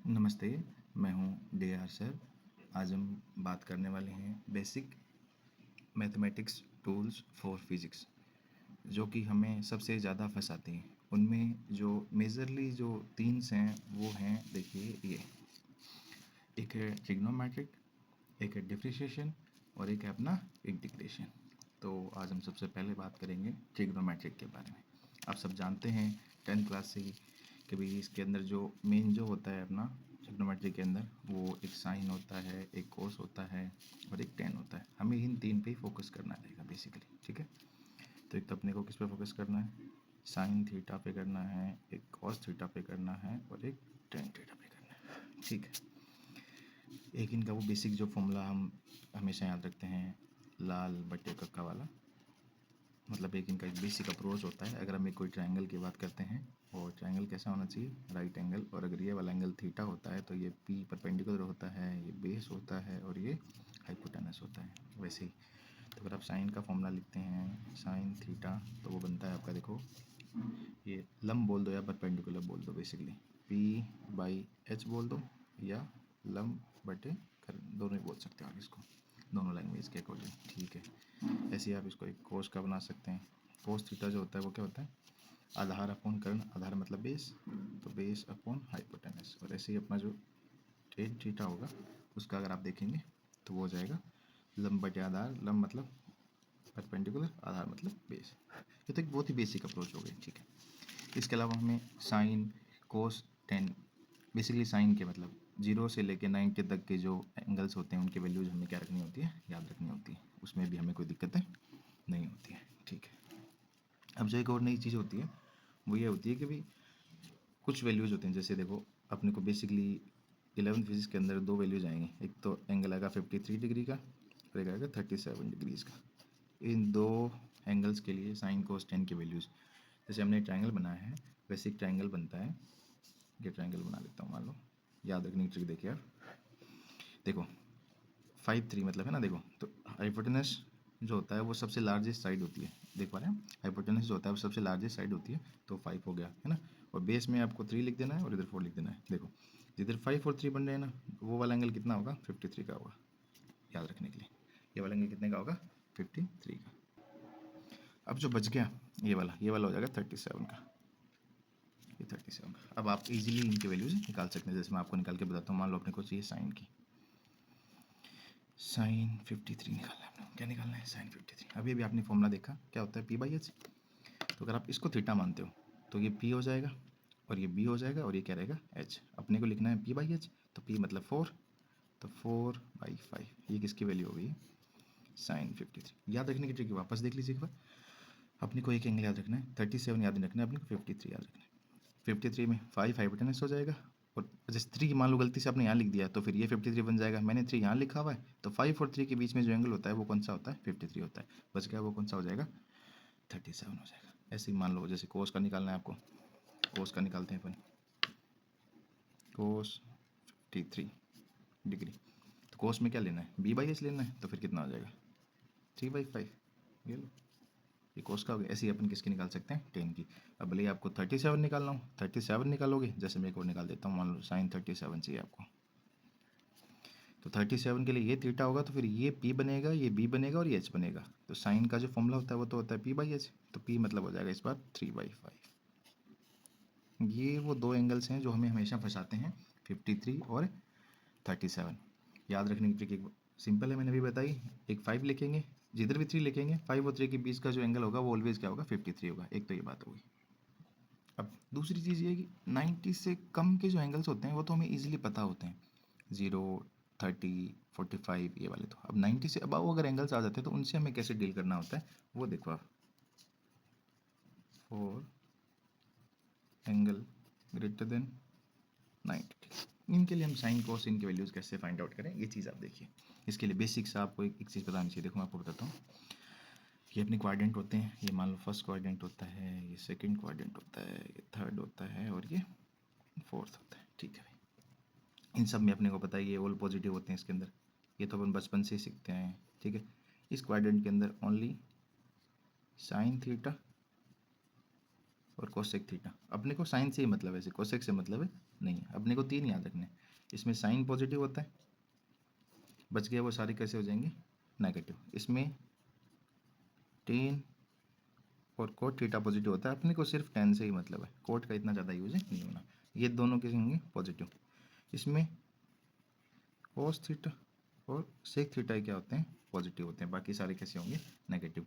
नमस्ते, मैं हूँ DR सर। आज हम बात करने वाले हैं basic mathematics tools for physics, जो कि हमें सबसे ज़्यादा फंसाते हैं। उनमें जो मेजरली जो तीन्स हैं वो हैं, देखिए ये, एक है ट्रिग्नोमेट्रिक, एक है डिफरेंशिएशन और एक है अपना इंटीग्रेशन। तो आज हम सबसे पहले बात करेंगे ट्रिग्नोमेट्रिक के बारे में। आप सब जानते हैं 10th क्लास से कि भाई इसके अंदर जो मेन जो होता है अपना ट्रिग्नोमेट्री के अंदर, वो एक साइन होता है, एक कोस होता है और एक टेन होता है। हमें इन तीन पे ही फोकस करना रहेगा बेसिकली, ठीक है। तो एक तो अपने को किस पे फोकस करना है, साइन थीटा पे करना है, एक कॉस थीटा पे करना है और एक टेन थीटा पे करना है, ठीक है। एक इनका वो बेसिक जो फॉर्मूला हम हमेशा याद रखते हैं, लाल बटे कक्का वाला, मतलब एक इनका एक बेसिक अप्रोच होता है। अगर हम एक कोई ट्रायंगल की बात करते हैं और ट्रायंगल कैसा होना चाहिए, राइट एंगल, और अगर ये वाला एंगल थीटा होता है तो ये पी परपेंडिकुलर होता है, ये बेस होता है और ये हाइपोटेनस होता है। वैसे ही तो अगर आप साइन का फॉर्मूला लिखते हैं, साइन थीटा, तो वो बनता है आपका, देखो ये लंब बोल दो या परपेंडिकुलर बोल दो, बेसिकली पी बाई एच बोल दो या लंब बटे कर, दोनों ही बोल सकते हो आप इसको, दोनों लैंग्वेज के अकॉर्डिंग, ठीक है। ऐसे ही आप इसको एक कोस का बना सकते हैं। कोस थीटा जो होता है वो क्या होता है, आधार अपॉन कर्ण, आधार मतलब बेस, तो बेस अपॉन हाइपोटेनस। और ऐसे ही अपना जो टेन थीटा होगा उसका अगर आप देखेंगे तो वो हो जाएगा लंब बटे आधार, लंब मतलब परपेंडिकुलर, आधार मतलब बेस। ये तो एक बहुत ही बेसिक अप्रोच हो गई, ठीक है। इसके अलावा हमें sine cos tan, basically sine के मतलब 0 से लेके 90 तक के जो एंगल्स होते हैं उनके वैल्यूज हमें क्या रखनी होती है, याद रखनी होती है। उसमें भी हमें कोई दिक्कतें नहीं होती है, ठीक है। अब जो एक और नई चीज़ होती है वो ये होती है कि भाई कुछ वैल्यूज होते हैं, जैसे देखो अपने को बेसिकली 11th फिजिक्स के अंदर दो वैल्यूज आएंगे, एक तो एंगल आएगा 53 डिग्री का और एक आएगा 37 डिग्रीज का। इन दो एंगल्स के लिए साइन कोस टेन की वैल्यूज, जैसे हमने ट्रायंगल बनाया है वैसे एक ट्रायंगल बनता है। ये ट्रायंगल बना लेता हूँ, मान लो, याद रखने की ट्रिक देखिए आप, देखो 5 3 मतलब है ना, देखो तो हाइपोटेनस जो होता है वो सबसे लार्जेस्ट साइड होती है, देख पा रहे हैं, हाइपोटेनस जो होता है वो सबसे लार्जेस्ट साइड होती है, तो 5 हो गया है ना। और बेस में आपको 3 लिख देना है और इधर 4 लिख देना है। देखो जिधर 5 और 3 बन रहे हैं ना, वो वाला एंगल कितना होगा, 53 का होगा, याद रखने के लिए। ये वाला एंगल कितने का होगा, 53 का। अब जो बच गया ये वाला हो जाएगा 37 का, ये 37 का। अब आप इजीली इनकी वैल्यूज निकाल सकते हैं, जैसे मैं आपको निकाल के बताता हूँ। मान लो अपने को चाहिए साइन की, साइन 53 निकालना है अपने को। क्या निकालना है, साइन 53। अभी अभी आपने फॉर्मूला देखा क्या होता है, पी बाई एच। तो अगर आप इसको थीटा मानते हो तो ये पी हो जाएगा और ये बी हो जाएगा और ये क्या रहेगा, एच। अपने को लिखना है पी बाई एच, तो पी मतलब 4, तो 4/5 ये किसकी वैल्यू हो गई, साइन 53। याद रखने की ट्रिक वापस देख लीजिए एक बार। अपने को एक एंगल याद रखना है, 37 याद नहीं रखना है, अपने को 53 याद रखना है। 53 में 5 हाइपोटेनस हो जाएगा, और जैसे 3 मान लो गलती से आपने यहाँ लिख दिया तो फिर ये 53 बन जाएगा। मैंने 3 यहाँ लिखा हुआ है, तो 5 और 3 के बीच में जो एंगल होता है वो कौन सा होता है, 53 होता है। बच गया वो कौन सा हो जाएगा, 37 हो जाएगा। ऐसे ही मान लो जैसे कोस का निकालना है आपको, कोस का निकालते हैं अपन, कोस 53 डिग्री। तो कोस में क्या लेना है, बी बाई एच लेना है, तो फिर कितना हो जाएगा, 3/5। ये लो, ये कोस का हो गया। ऐसे ही अपन किसकी निकाल सकते हैं, 10 की। अब भले ही आपको 37 निकालना हो, 37 निकालोगे। जैसे मैं एक और निकाल देता हूँ, मान लो साइन 37 चाहिए आपको, तो 37 के लिए ये थीटा होगा, तो फिर ये पी बनेगा, ये बी बनेगा और ये एच बनेगा। तो साइन का जो फॉर्मूला होता है वो तो होता है पी बाई एच, तो पी मतलब हो जाएगा इस बार 3/5। ये वो दो एंगल्स हैं जो हमें हमेशा फंसाते हैं, 53 और 37। याद रखने की ट्रिक एक सिंपल है, मैंने अभी बताई। एक 5 लिखेंगे, जिधर भी 3 लिखेंगे, 5 और 3 के बीच का जो एंगल होगा वो ऑलवेज क्या होगा, 53 होगा। एक तो ये बात होगी। अब दूसरी चीज़ ये है कि 90 से कम के जो एंगल्स होते हैं वो तो हमें इजीली पता होते हैं, 0, 30, 45 ये वाले। तो अब 90 से अबव अगर एंगल्स आ जाते हैं तो उनसे हमें कैसे डील करना होता है, वो देखो आप। फॉर एंगल ग्रेटर देन 90, इनके लिए हम साइन कोस इनकी वैल्यूज़ कैसे फाइंड आउट करें, ये चीज़ आप देखिए। इसके लिए बेसिक से आपको एक चीज़ बतानी चाहिए। देखो मैं आपको बताता हूँ, ये अपने क्वाड्रेंट होते हैं। ये मान लो फर्स्ट क्वाड्रेंट होता है, ये सेकंड क्वाड्रेंट होता है, ये थर्ड होता है और ये फोर्थ होता है, ठीक है भाई। इन सब में अपने को पता है ये ऑल पॉजिटिव होते हैं इसके अंदर, ये तो अपन बचपन से ही सीखते हैं, ठीक है। इस क्वाड्रेंट के अंदर ओनली साइन थीटा और कोसेक थीटा। अपने को साइन से ही मतलब है, ऐसे कोसेक से मतलब है नहीं है। अपने को 3 याद रखने, इसमें साइन पॉजिटिव होता है, बच गया वो सारे कैसे हो जाएंगे नेगेटिव। इसमें टेन और कोट थीटा पॉजिटिव होता है, अपने को सिर्फ टेन से ही मतलब है, कोट का इतना ज़्यादा यूज नहीं होना। ये दोनों कैसे होंगे पॉजिटिव। इसमें कोस थीटा और सेक थीटा क्या होते हैं पॉजिटिव होते हैं, बाकी सारे कैसे होंगे नेगेटिव।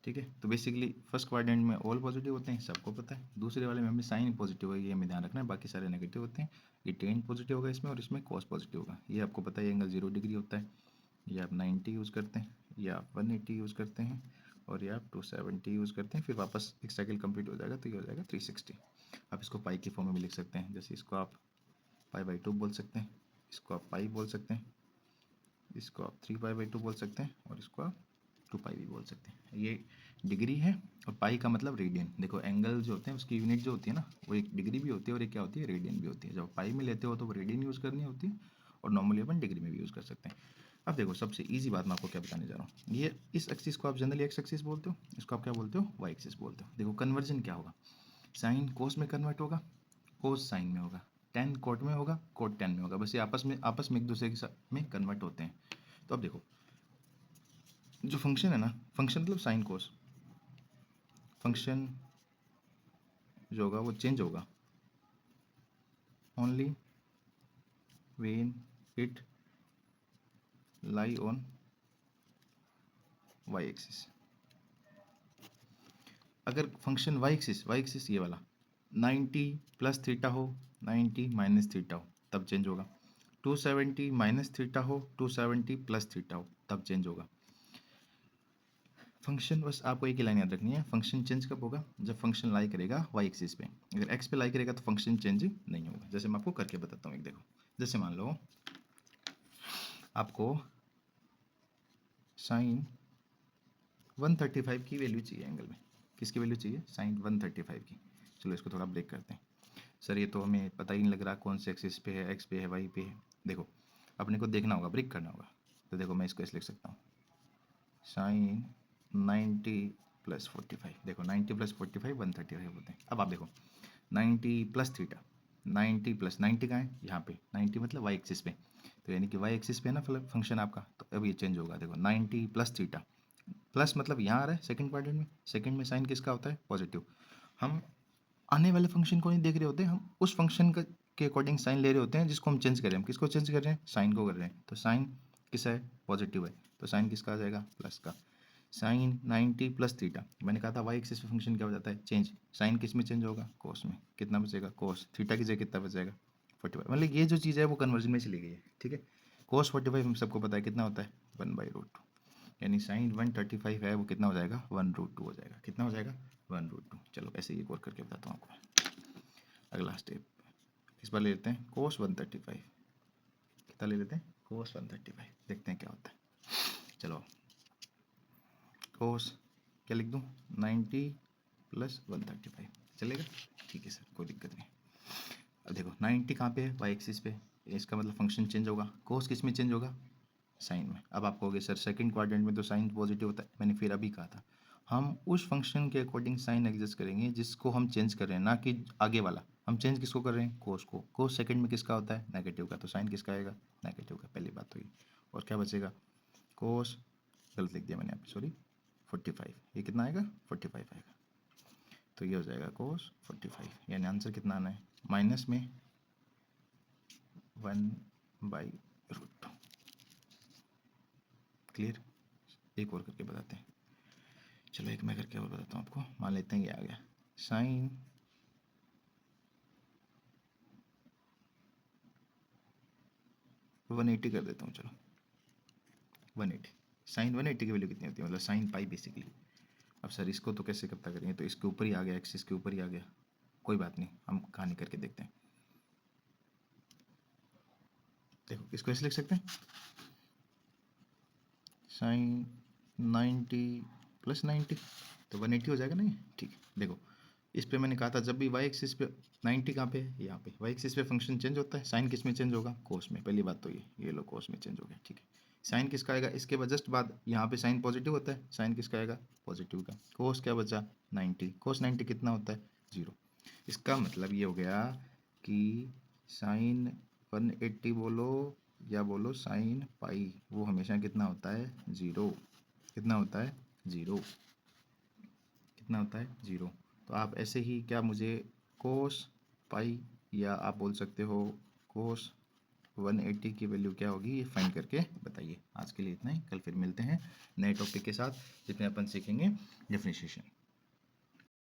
ठीक है, तो बेसिकली फर्स्ट क्वाड्रेंट में ऑल पॉजिटिव होते हैं, सबको पता है। दूसरे वाले में हमें साइन पॉजिटिव है, ये हमें ध्यान रखना है, बाकी सारे नेगेटिव होते हैं। ये टेन पॉजिटिव होगा इसमें, और इसमें कॉस पॉजिटिव होगा। ये आपको पता है एंगल 0 डिग्री होता है। ये आप 90 यूज़ करते हैं, या आप 180 यूज़ करते हैं, और ये आप 270 यूज़ करते हैं। फिर वापस एक साइकिल कंप्लीट हो जाएगा तो ये हो जाएगा 360। आप इसको पाई के फॉर्म में भी लिख सकते हैं, जैसे इसको आप पाई/2 बोल सकते हैं, इसको आप पाई बोल सकते हैं, इसको आप 3π/2 बोल सकते हैं, और इसको आप 2π भी बोल सकते हैं। ये डिग्री है, और पाई का मतलब रेडियन। देखो एंगल जो होते हैं उसकी यूनिट जो होती है ना, वो एक डिग्री भी होती है और एक क्या होती है रेडियन भी होती है। जब पाई में लेते हो तो वो रेडियन यूज़ करनी होती है, और नॉर्मली अपन डिग्री में भी यूज़ कर सकते हैं। अब देखो सबसे ईजी बात मैं आपको क्या बताने जा रहा हूँ। ये इस एक्सिस को आप जनरली एक्स एक्सिस बोलते हो, इसको आप क्या बोलते हो वाई एक्सिस बोलते हो। देखो कन्वर्जन क्या होगा, साइन कोस में कन्वर्ट होगा, कोस साइन में होगा, टेन कोट में होगा, कोट टेन में होगा। बस ये आपस में एक दूसरे के साथ में कन्वर्ट होते हैं। तो अब देखो जो फंक्शन है ना, फंक्शन मतलब साइन कोस, फंक्शन जो होगा वो चेंज होगा only when it lie on y axis. अगर फंक्शन वाई एक्सिस ये वाला 90 प्लस थीटा हो, 90 माइनस थीटा हो, तब चेंज होगा। 270 माइनस थीटा हो, 270 प्लस थीटा हो, तब चेंज होगा। फंक्शन बस आपको एक ही लाइन याद रखनी है, फंक्शन चेंज कब होगा, जब फंक्शन लाई करेगा वाई एक्सिस पे। अगर एक्स पे लाई करेगा तो फंक्शन चेंज नहीं होगा। जैसे मैं आपको करके बताता हूँ एक, देखो जैसे मान लो आपको साइन 135 की वैल्यू चाहिए एंगल में। किसकी वैल्यू चाहिए, साइन 135 की। चलो इसको थोड़ा ब्रेक करते हैं। सर ये तो हमें पता ही नहीं लग रहा कौन से एक्सिस पे है, एक्स पे है, वाई पे है। देखो अपने को देखना होगा, ब्रेक करना होगा। तो देखो मैं इसको ऐसे लिख सकता हूँ, साइन 90 प्लस 45। देखो 90 प्लस 45 135 होते हैं। अब आप देखो 90 प्लस थीटा, 90 प्लस 90 कहाँ है यहाँ पे, 90 मतलब वाई एक्सिस पे। तो यानी कि वाई एक्सिस पे है ना फंक्शन आपका, तो अब ये चेंज होगा। देखो 90 प्लस थीटा, प्लस मतलब यहाँ आ रहा है सेकंड क्वाड्रेंट में, सेकंड में साइन किसका होता है पॉजिटिव। हम आने वाले फंक्शन को नहीं देख रहे होते, हम उस फंक्शन के अकॉर्डिंग साइन ले रहे होते हैं जिसको हम चेंज कर रहे हैं। हम किसको चेंज कर रहे हैं, साइन को कर रहे हैं। तो साइन किसका है पॉजिटिव है, तो साइन किसका आ जाएगा प्लस का। साइन 90 प्लस थीटा, मैंने कहा था वाई एक्सिस पे फंक्शन क्या हो जाता है चेंज, साइन किस में चेंज होगा कोस में। कितना बचेगा कोस, थीटा की जगह कितना बचेगा 45। मतलब ये जो चीज़ है वो कन्वर्जन में चली गई है। ठीक है, कोस 45 हम सबको पता है कितना होता है 1/√2, यानी साइन 135 है वो कितना हो जाएगा 1√2 हो जाएगा। कितना हो जाएगा 1√2। चलो ऐसे ही एक और करके बताता हूँ आपको। अगला स्टेप इस बार ले लेते हैं कोस 135। कितना ले लेते हैं कोस 135, देखते हैं क्या होता है। चलो कोस क्या लिख दूँ 90 प्लस 135 चलेगा, ठीक है सर कोई दिक्कत नहीं। अब देखो 90 कहाँ पे है वाई एक्सिस पे, इसका मतलब फंक्शन चेंज होगा। कोस किस में चेंज होगा साइन में। अब आप कहोगे सर सेकंड क्वाड्रेंट में तो साइन पॉजिटिव होता है, मैंने फिर अभी कहा था हम उस फंक्शन के अकॉर्डिंग साइन एडजस्ट करेंगे जिसको हम चेंज कर रहे हैं, ना कि आगे वाला। हम चेंज किसको कर रहे हैं कोस को। कोस सेकंड में किसका होता है नेगेटिव का, तो साइन किसका आएगा नेगेटिव का, पहली बात हुई। और क्या बचेगा कोस, गलत लिख दिया मैंने यहाँ पे सॉरी, 45। ये कितना आएगा 45 आएगा, तो ये हो जाएगा कोस 45। यानी आंसर कितना आना है माइनस में 1/√2। क्लियर, एक और करके बताते हैं। चलो एक मैं करके और बताता हूँ आपको। मान लेते हैं ये आ गया साइन 180 कर देता हूँ। चलो 180, साइन 180 की वैल्यू कितनी होती है, मतलब साइन पाई बेसिकली। अब सर इसको तो कैसे करता करेंगे, तो इसके ऊपर ही आ गया, एक्सिस के ऊपर ही आ गया। कोई बात नहीं, हम कहानी करके देखते हैं। देखो इसको ऐसे लिख सकते हैं साइन 90 प्लस 90, तो 180 हो जाएगा नहीं, ठीक है। देखो इस पे मैंने कहा था जब भी वाई एक्सिस पे 90 कहाँ पे है यहाँ पे, वाई एक्सिस पे फंक्शन चेंज होता है, साइन किस में चेंज होगा कोस में। पहली बात तो ये लो कोस में चेंज हो गया, ठीक है। साइन किसका आएगा, इसके बाद जस्ट बाद यहाँ पे साइन पॉजिटिव होता है, साइन किसका आएगा, पॉजिटिव का। कोस क्या बचा, 90, कोस 90 कितना होता है, 0। इसका मतलब ये हो गया कि साइन 180 बोलो या बोलो साइन पाई, वो हमेशा कितना होता है, 0। कितना होता है, 0। कितना होता है, 0। तो आप ऐसे ही क्या मुझे कोस पाई या आप बोल सकते हो कोस 180 की वैल्यू क्या होगी, ये फाइंड करके बताइए। आज के लिए इतना ही, कल फिर मिलते हैं नए टॉपिक के साथ जिसमें अपन सीखेंगे डिफरेंशिएशन।